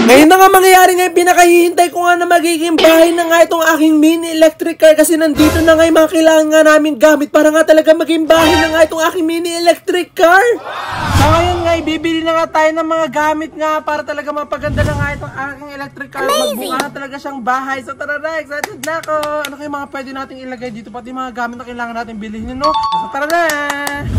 Ngayon na nga mangyayari nga yung pinakahihintay ko nga na magiging bahay na nga itong aking mini electric car kasi nandito na nga yung mga kailangan nga namin gamit para nga talaga maging bahay na nga itong aking mini electric car. So ngayon nga, bibili na nga tayo ng mga gamit nga para talaga mapaganda na nga itong aking electric car. Magbuka na talaga siyang bahay. So tara na, excited na ako. Ano kayo mga pwede nating ilagay dito, pati mga gamit na kailangan natin bilhin, no? So tara na.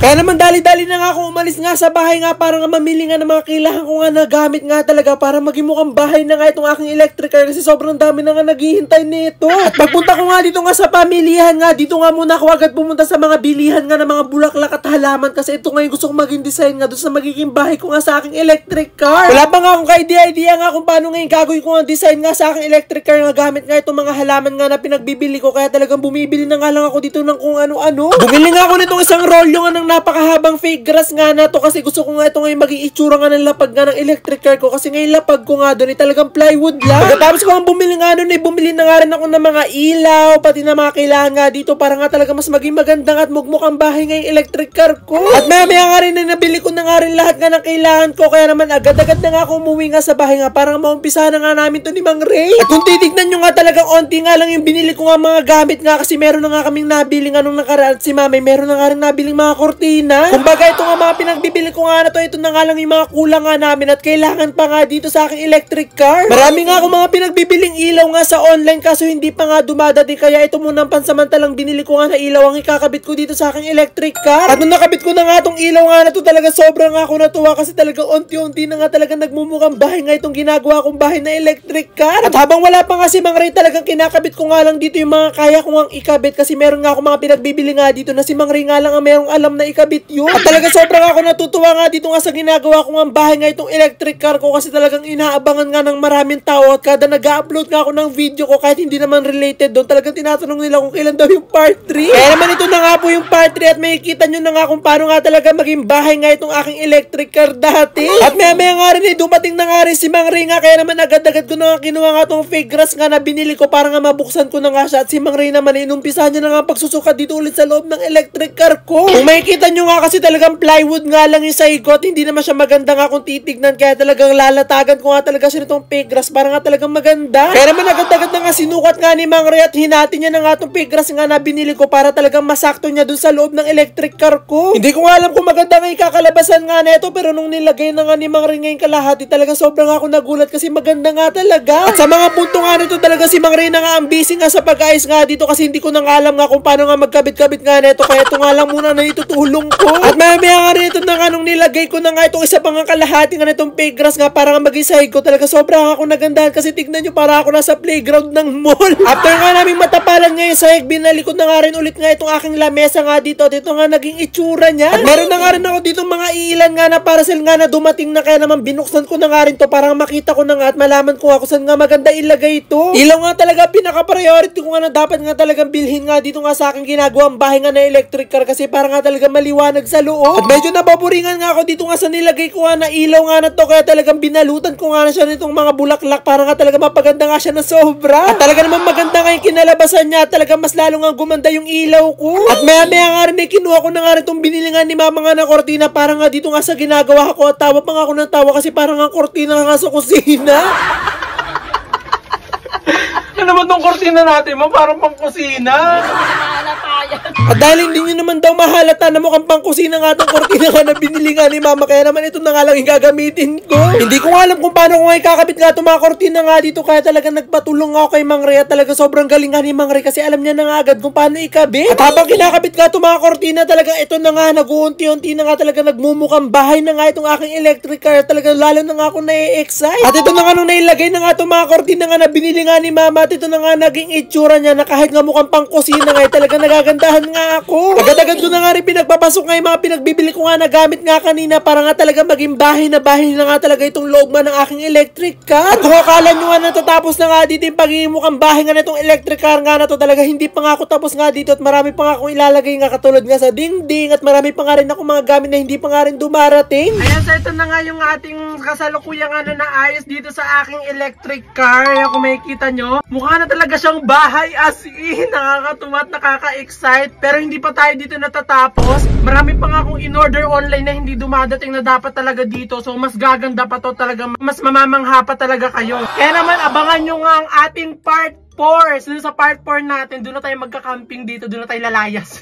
Kaya naman dali-dali na nga ako umalis nga sa bahay nga para nga mamili nga ng mga kailangan ko nga na gamit nga talaga para maging mukhang bahay na nga itong aking electric car kasi sobrang dami na nga naghihintay nito. At pagpunta ko nga dito nga sa pamilihan nga, dito nga muna ako agad pumunta sa mga bilihan nga ng mga bulaklak at halaman kasi ito nga yung gusto kong maging design nga doon sa magiging bahay ko nga sa aking electric car. Wala pa nga akong ka-idea nga kung paano ngayon gagawin ko nga design nga sa aking electric car nga gamit nga itong mga halaman nga na pinagbibili ko kaya talagang bumibili na nga lang ako dito ng kung ano-ano. Bumili nga ako nitong isang rolyo nga ng napakahabang fake grass nga na to kasi gusto ko nga ito ngayon maging itsura nga ng lapag nga ng electric car ko kasi ngayon lapag ko nga doon talagang plywood lang. Pagkatapos ko ang bumili nga doon bumili na nga rin ako ng mga ilaw pati na mga kailangan nga dito para nga talaga mas maging magandang at mugmukhang bahay nga yung electric car ko. At maya nga rin na nabili ko na nga rin lahat nga ng kailangan ko kaya naman agad-agad na nga ako umuwi nga sa bahay nga para maumpisa na nga namin to ni Mang Ray. At kung titignan nyo nga talagang onti nga lang yung binili ko nga mga gamit nga kasi meron na nga kaming nabili nga nung nakaraan si Mamay meron na nga rin nabiling mga kortina. Kumbaga ito nga mga pinagbibili ko nga na to ito na nga lang yung mga kulang nga namin at kailangan pa nga dito sa aking electric car. Marami nga ako mga pinagbibiling ilaw nga sa online kaso hindi pa nga dumadating kaya ito muna ang pansamantalang binili ko nga na ilaw ang ikakabit ko dito sa aking electric car. At nung nakabit ko na nga itong ilaw nga na to talaga sobrang nga ako natuwa kasi talaga unti-unti na nga talaga nagmumukhang bahay nga itong ginagawa kong bahay na electric car. At habang wala pa nga si Mang Ray talagang kinakabit ko nga lang dito yung mga kaya ko nga ikabit kasi meron nga ako mga pinagbibili nga dito na si Mang Ray nga lang ang merong alam na ikabit yun. At talaga sobrang ako natutuwa nga dito nga sa ginagawa ko nga bahay nga itong electric car ko kasi talagang inaabangan nga ng maraming tao at kada nag-upload nga ako ng video ko kahit hindi naman related doon talagang tinatanong nila kung kailan daw yung part 3. Kaya naman ito na nga po yung part 3 at makikita nyo na nga kung paano nga talaga maging bahay nga itong aking electric car dati. At maya nga rin dumating na nga rin si Mang Ray nga kaya naman agad-agad ko na nga kinuha nga itong fake grass nga na binili ko para nga mabuksan ko na nga siya at si Mang Ray naman inumpisahan niya na nga pagsusukat dito ulit sa loob ng electric car ko. Kung makikita nyo nga kasi talagang plywood nga lang yung saigot hindi naman siya maganda nga kung titignan kaya talagang lalatagan ko nga talaga siya nitong fake grass para nga talagang maganda. Kaya naman agad-agad na nga sinukat nga ni Mang Ray at hinati niya na nga itong fake grass nga na binili ko para talagang masakto niya dun sa loob ng electric car ko. Hindi ko nga alam kung maganda nga yung kakalabasan nga neto pero nung nilagay na nga ni Mang Ray ngayong kalahati talaga sobrang ako nagulat kasi maganda nga talaga. At sa mga punto nga nito talaga si Mang Ray na nga ang busy nga sa pag-ayos nga dito kasi hindi ko na nga alam nga kung paano nga magkabit-kabit nga neto kaya ito nga lang muna na itutulong ko. At maya nga rin ito na nga nung nilagay ko na nga itong isa pang kalahati nga nitong fake grass nga para nga mag-isahig ko talaga sobrang ako nagandahan kasi tignan nyo para ako nasa playground ng mall. After nga naming matapalan nga yung sahig binali ko na nga rin ulit nga itong aking lamesa nga dito at ito nga naging itsura niya. At meron na nga rin ako dito mga ilan nga na parcel nga na dumating na kaya naman binuksan ko na nga rin to para makita ko na nga at malaman ko nga kung saan nga maganda ilagay ito. Ilaw nga talaga pinaka-priority ko nga na dapat nga talagang bilhin nga dito nga sa aking ginagawang bahay nga na electric car kasi para nga talaga maliwanag sa loob. At medyo nababuringan nga ako dito nga sa nilagay ko nga na ilaw nga na to kaya talagang binalutan ko nga na siya nitong mga bulaklak para nga talaga mapaganda nga siya na sobra. At talaga naman maganda nga yung kinalabasan niya at talaga mas lalo nga gumanda yung ilaw ko. At maya nga rin kinuha ko na nga rin itong binili nga ni Mama nga na kortina para nga dito nga sa ginagawa ko at tawa pa nga ako ng tawa kasi parang nga kortina nga sa kusina. Ano naman tong kortina natin mo? Parang pang kusina. At dahil hindi nyo naman daw mahalata na mukhang pang kusina nga itong kortina nga na binili nga ni Mama kaya naman ito na nga lang yung gagamitin ko. Hindi ko nga alam kung paano ko nga ikakabit nga itong mga kortina nga dito kaya talaga nagpatulong ako kay Mang Ray at talaga sobrang galing nga ni Mang Ray kasi alam niya na nga agad kung paano ikabit. At habang kinakabit nga itong mga kortina talaga ito na nga nag-uunti-unti na nga talaga nagmumukhang bahay na nga itong aking electric car talaga lalo na nga ako na-excite. At ito na nga nung nailagay na nga itong mga kortina nga na binili nga ni Mama at ito na nga naging itsura niya na kahit nga mukhang pang kusina nga talaga nagagandahan nga ako. Agad-agad ko na nga rin pinagpapasok nga yung mga pinagbibili ko nga na gamit nga kanina para nga talaga maging bahay na nga talaga itong loob nga ng aking electric car. At kung akala nyo nga natatapos na nga dito yung pagiging mukhang bahay nga na itong electric car nga na to talaga hindi pa nga ako tapos nga dito at marami pa nga akong ilalagay nga katulad nga sa dingding at marami pa nga rin ako mga gamit na hindi pa nga rin dumarating. Ayan, so ito na nga yung ating kasalukuyang naayos dito sa aking electric car. Ayan, kung makikita nyo, mukha na talaga siyang bahay as in. Nakakatuwa at nakaka-excite. site. Pero hindi pa tayo dito natatapos. Marami pa nga akong in-order online na hindi dumadating na dapat talaga dito. So mas gaganda pa to talaga. Mas mamamangha pa talaga kayo. Kaya naman abangan nyo nga ang ating part 4. So sa part 4 natin, doon na tayo magka-camping dito. Doon na tayo lalayas.